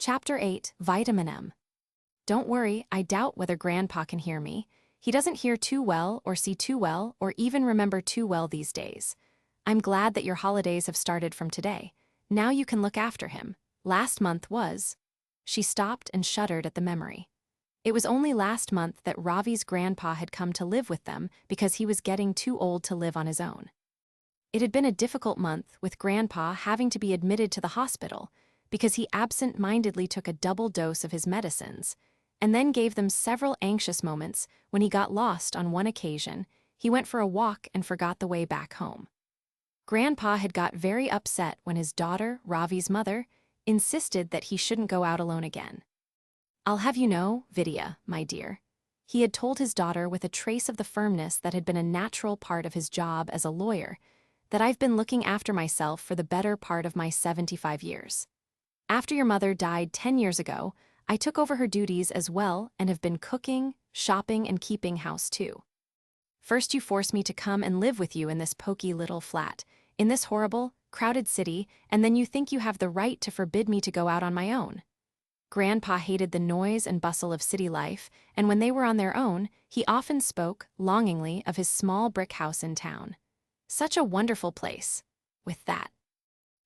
Chapter 8, Vitamin M. Don't worry, I doubt whether Grandpa can hear me. He doesn't hear too well or see too well or even remember too well these days. I'm glad that your holidays have started from today. Now you can look after him. Last month was... She stopped and shuddered at the memory. It was only last month that Ravi's grandpa had come to live with them because he was getting too old to live on his own. It had been a difficult month, with Grandpa having to be admitted to the hospital because he absent-mindedly took a double dose of his medicines, and then gave them several anxious moments when he got lost on one occasion. He went for a walk and forgot the way back home. Grandpa had got very upset when his daughter, Ravi's mother, insisted that he shouldn't go out alone again. "I'll have you know, Vidya, my dear," he had told his daughter with a trace of the firmness that had been a natural part of his job as a lawyer, "that I've been looking after myself for the better part of my 75 years. After your mother died 10 years ago, I took over her duties as well and have been cooking, shopping, and keeping house too. First you forced me to come and live with you in this poky little flat, in this horrible, crowded city, and then you think you have the right to forbid me to go out on my own." Grandpa hated the noise and bustle of city life, and when they were on their own, he often spoke, longingly, of his small brick house in town. Such a wonderful place, with that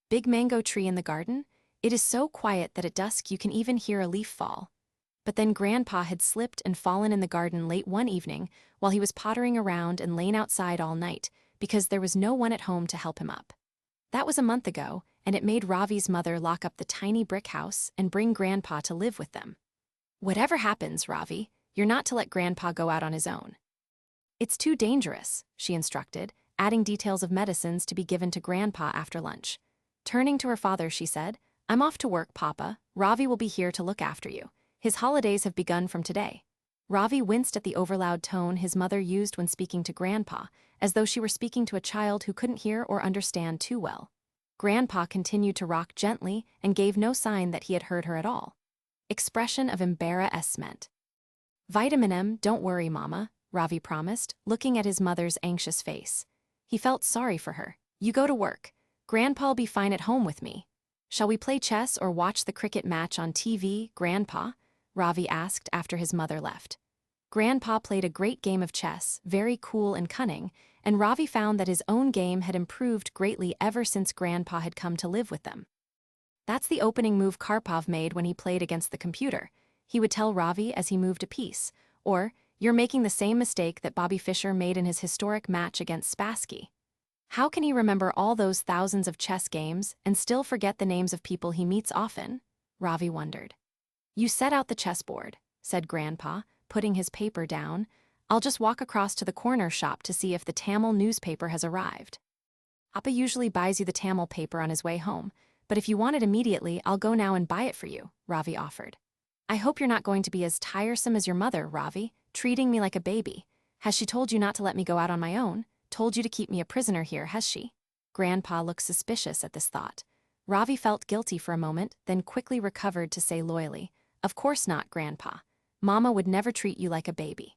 big mango tree in the garden. It is so quiet that at dusk you can even hear a leaf fall. But then Grandpa had slipped and fallen in the garden late one evening while he was pottering around and lain outside all night because there was no one at home to help him up. That was a month ago, and it made Ravi's mother lock up the tiny brick house and bring Grandpa to live with them. "Whatever happens, Ravi, you're not to let Grandpa go out on his own. It's too dangerous," she instructed, adding details of medicines to be given to Grandpa after lunch. Turning to her father, she said, "I'm off to work, Papa. Ravi will be here to look after you. His holidays have begun from today." Ravi winced at the overloud tone his mother used when speaking to Grandpa, as though she were speaking to a child who couldn't hear or understand too well. Grandpa continued to rock gently and gave no sign that he had heard her at all. Expression of embarrassment. "Vitamin M, don't worry, Mama," Ravi promised, looking at his mother's anxious face. He felt sorry for her. "You go to work. Grandpa'll be fine at home with me." "Shall we play chess or watch the cricket match on TV, Grandpa?" Ravi asked after his mother left. Grandpa played a great game of chess, very cool and cunning, and Ravi found that his own game had improved greatly ever since Grandpa had come to live with them. "That's the opening move Karpov made when he played against the computer," he would tell Ravi as he moved a piece, or, "You're making the same mistake that Bobby Fischer made in his historic match against Spassky." How can he remember all those thousands of chess games and still forget the names of people he meets often? Ravi wondered. "You set out the chessboard," said Grandpa, putting his paper down. "I'll just walk across to the corner shop to see if the Tamil newspaper has arrived. Papa usually buys you the Tamil paper on his way home, but if you want it immediately, I'll go now and buy it for you," Ravi offered. "I hope you're not going to be as tiresome as your mother, Ravi, treating me like a baby. Has she told you not to let me go out on my own? Told you to keep me a prisoner here, has she?" Grandpa looked suspicious at this thought. Ravi felt guilty for a moment, then quickly recovered to say loyally, "Of course not, Grandpa. Mama would never treat you like a baby."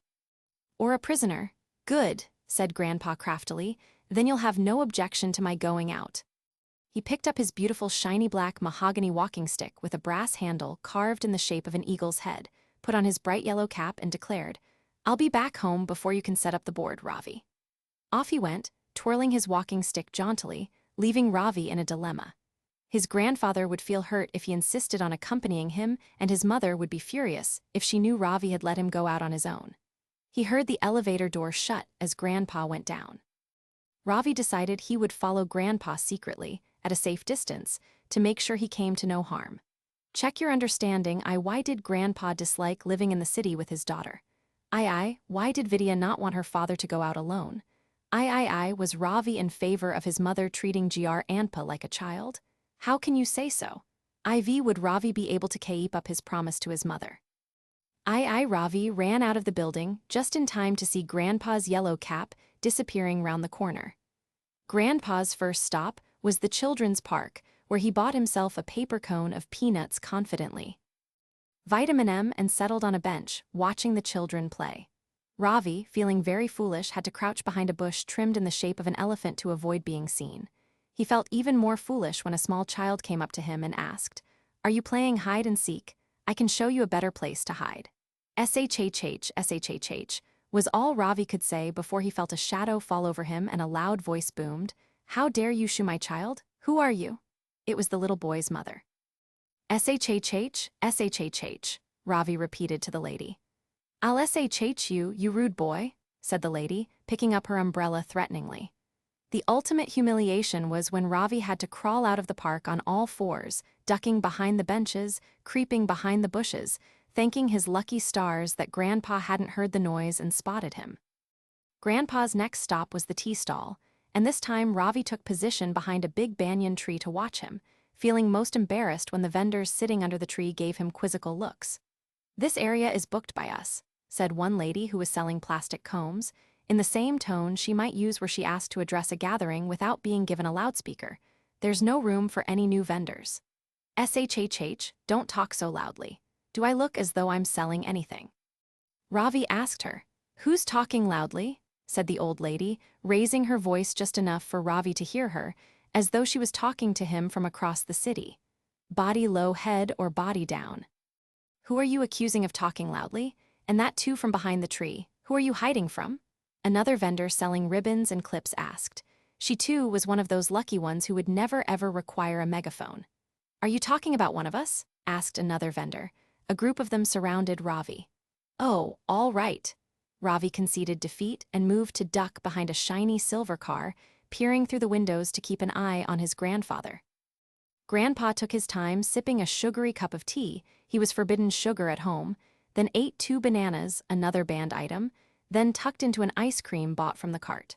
"Or a prisoner. Good," said Grandpa craftily, "then you'll have no objection to my going out." He picked up his beautiful shiny black mahogany walking stick with a brass handle carved in the shape of an eagle's head, put on his bright yellow cap and declared, "I'll be back home before you can set up the board, Ravi." Off he went, twirling his walking stick jauntily, leaving Ravi in a dilemma. His grandfather would feel hurt if he insisted on accompanying him, and his mother would be furious if she knew Ravi had let him go out on his own. He heard the elevator door shut as Grandpa went down. Ravi decided he would follow Grandpa secretly, at a safe distance, to make sure he came to no harm. "Check your understanding. Why did Grandpa dislike living in the city with his daughter? Why did Vidya not want her father to go out alone? Was Ravi in favor of his mother treating Gr. Anpa like a child? How can you say so? Would Ravi be able to keep up his promise to his mother?" Ravi ran out of the building just in time to see Grandpa's yellow cap disappearing round the corner. Grandpa's first stop was the children's park, where he bought himself a paper cone of peanuts confidently. Vitamin M and settled on a bench, watching the children play. Ravi, feeling very foolish, had to crouch behind a bush trimmed in the shape of an elephant to avoid being seen. He felt even more foolish when a small child came up to him and asked, Are you playing hide and seek? I can show you a better place to hide. SHHH was all Ravi could say before he felt a shadow fall over him and a loud voice boomed. How dare you shoo my child? Who are you? It was the little boy's mother. SHHH, Ravi repeated to the lady. I'll SHH you, you rude boy, said the lady, picking up her umbrella threateningly. The ultimate humiliation was when Ravi had to crawl out of the park on all fours, ducking behind the benches, creeping behind the bushes, thanking his lucky stars that Grandpa hadn't heard the noise and spotted him. Grandpa's next stop was the tea stall, and this time Ravi took position behind a big banyan tree to watch him, feeling most embarrassed when the vendors sitting under the tree gave him quizzical looks. This area is booked by us, said one lady who was selling plastic combs, in the same tone she might use where she asked to address a gathering without being given a loudspeaker. There's no room for any new vendors. SHHH, don't talk so loudly. Do I look as though I'm selling anything? Ravi asked her. Who's talking loudly? Said the old lady, raising her voice just enough for Ravi to hear her, as though she was talking to him from across the city. Body low, head or body down. Who are you accusing of talking loudly? And that too from behind the tree. Who are you hiding from? Another vendor selling ribbons and clips asked. She too was one of those lucky ones who would never ever require a megaphone. Are you talking about one of us? Asked another vendor. A group of them surrounded Ravi. Oh, all right. Ravi conceded defeat and moved to duck behind a shiny silver car, peering through the windows to keep an eye on his grandfather. Grandpa took his time sipping a sugary cup of tea. He was forbidden sugar at home, then ate 2 bananas, another banned item, then tucked into an ice cream bought from the cart.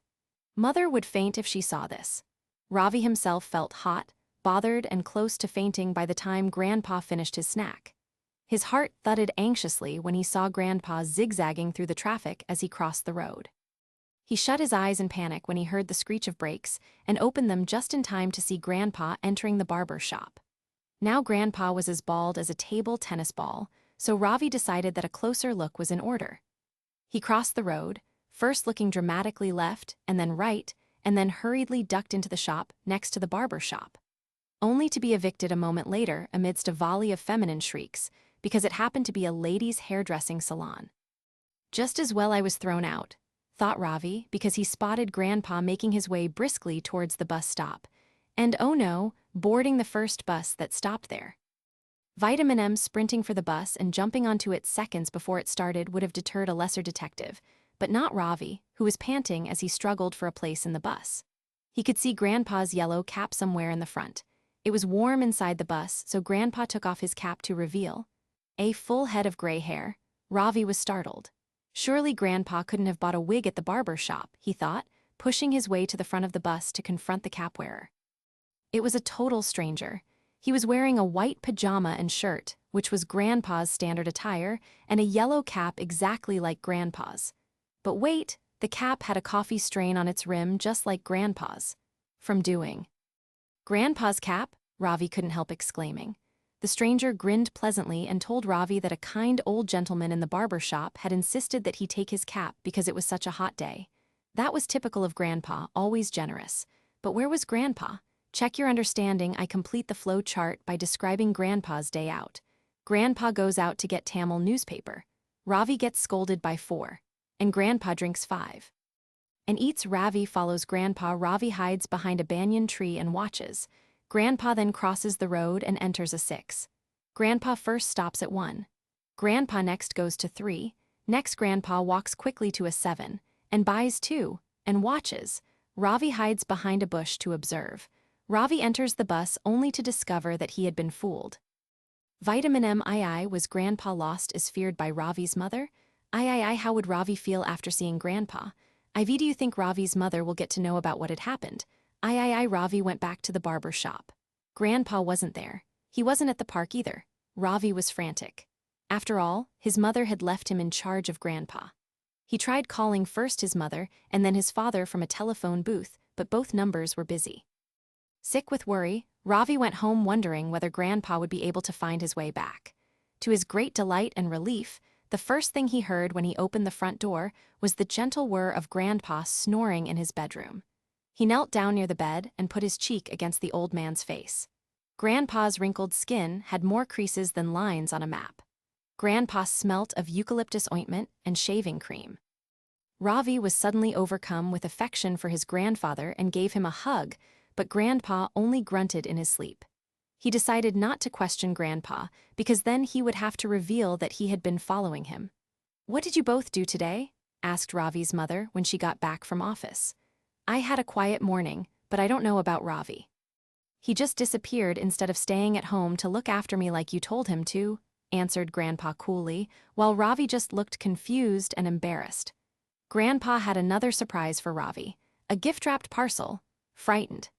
Mother would faint if she saw this. Ravi himself felt hot, bothered and close to fainting by the time Grandpa finished his snack. His heart thudded anxiously when he saw Grandpa zigzagging through the traffic as he crossed the road. He shut his eyes in panic when he heard the screech of brakes and opened them just in time to see Grandpa entering the barber shop. Now Grandpa was as bald as a table tennis ball, so Ravi decided that a closer look was in order. He crossed the road, first looking dramatically left and then right, and then hurriedly ducked into the shop next to the barber shop, only to be evicted a moment later amidst a volley of feminine shrieks, because it happened to be a ladies' hairdressing salon. Just as well I was thrown out, thought Ravi, because he spotted Grandpa making his way briskly towards the bus stop, and oh no, boarding the first bus that stopped there. Vitamin M sprinting for the bus and jumping onto it seconds before it started would have deterred a lesser detective, but not Ravi, who was panting as he struggled for a place in the bus. He could see Grandpa's yellow cap somewhere in the front. It was warm inside the bus, so Grandpa took off his cap to reveal a full head of gray hair. Ravi was startled. Surely Grandpa couldn't have bought a wig at the barber shop, he thought, pushing his way to the front of the bus to confront the cap wearer. It was a total stranger. He was wearing a white pajama and shirt, which was Grandpa's standard attire, and a yellow cap exactly like Grandpa's. But wait, the cap had a coffee stain on its rim just like Grandpa's. From doing. Grandpa's cap? Ravi couldn't help exclaiming. The stranger grinned pleasantly and told Ravi that a kind old gentleman in the barber shop had insisted that he take his cap because it was such a hot day. That was typical of Grandpa, always generous. But where was Grandpa? Check your understanding. I complete the flow chart by describing Grandpa's day out. Grandpa goes out to get Tamil newspaper. Ravi gets scolded by 4. And Grandpa drinks 5. And eats. Ravi follows Grandpa. Ravi hides behind a banyan tree and watches. Grandpa then crosses the road and enters a 6. Grandpa first stops at 1. Grandpa next goes to 3. Next Grandpa walks quickly to a 7. And buys 2. And watches. Ravi hides behind a bush to observe. Ravi enters the bus only to discover that he had been fooled. Vitamin M. Was Grandpa lost as feared by Ravi's mother? How would Ravi feel after seeing Grandpa? Do you think Ravi's mother will get to know about what had happened? Ravi went back to the barber shop. Grandpa wasn't there. He wasn't at the park either. Ravi was frantic. After all, his mother had left him in charge of Grandpa. He tried calling first his mother and then his father from a telephone booth, but both numbers were busy. Sick with worry, Ravi went home wondering whether Grandpa would be able to find his way back. To his great delight and relief, the first thing he heard when he opened the front door was the gentle whir of Grandpa snoring in his bedroom. He knelt down near the bed and put his cheek against the old man's face. Grandpa's wrinkled skin had more creases than lines on a map. Grandpa smelt of eucalyptus ointment and shaving cream. Ravi was suddenly overcome with affection for his grandfather and gave him a hug, but Grandpa only grunted in his sleep. He decided not to question Grandpa, because then he would have to reveal that he had been following him. "What did you both do today?" asked Ravi's mother when she got back from office. "I had a quiet morning, but I don't know about Ravi. He just disappeared instead of staying at home to look after me like you told him to," answered Grandpa coolly, while Ravi just looked confused and embarrassed. Grandpa had another surprise for Ravi, a gift-wrapped parcel. Frightened.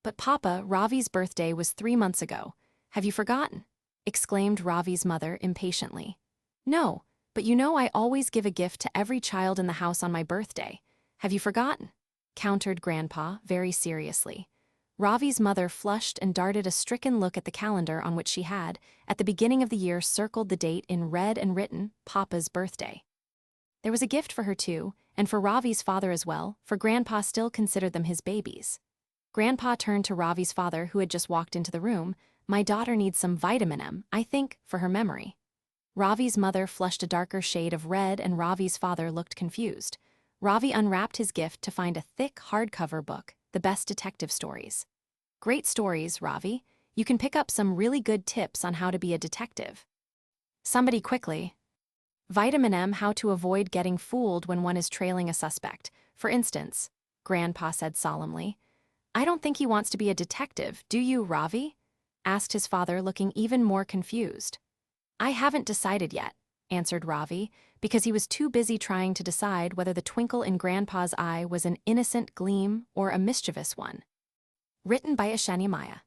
"But Papa, Ravi's birthday was 3 months ago. Have you forgotten?" exclaimed Ravi's mother impatiently. "No, but you know I always give a gift to every child in the house on my birthday. Have you forgotten?" countered Grandpa very seriously. Ravi's mother flushed and darted a stricken look at the calendar on which she had, at the beginning of the year, circled the date in red and written, Papa's birthday. There was a gift for her too, and for Ravi's father as well, for Grandpa still considered them his babies. Grandpa turned to Ravi's father, who had just walked into the room. "My daughter needs some vitamin M, I think, for her memory." Ravi's mother flushed a darker shade of red and Ravi's father looked confused. Ravi unwrapped his gift to find a thick hardcover book, The Best Detective Stories. "Great stories, Ravi. You can pick up some really good tips on how to be a detective." Somebody quickly. "Vitamin M, how to avoid getting fooled when one is trailing a suspect. For instance," Grandpa said solemnly. "I don't think he wants to be a detective, do you, Ravi?" asked his father, looking even more confused. "I haven't decided yet," answered Ravi, because he was too busy trying to decide whether the twinkle in Grandpa's eye was an innocent gleam or a mischievous one. Written by Ashani Maya.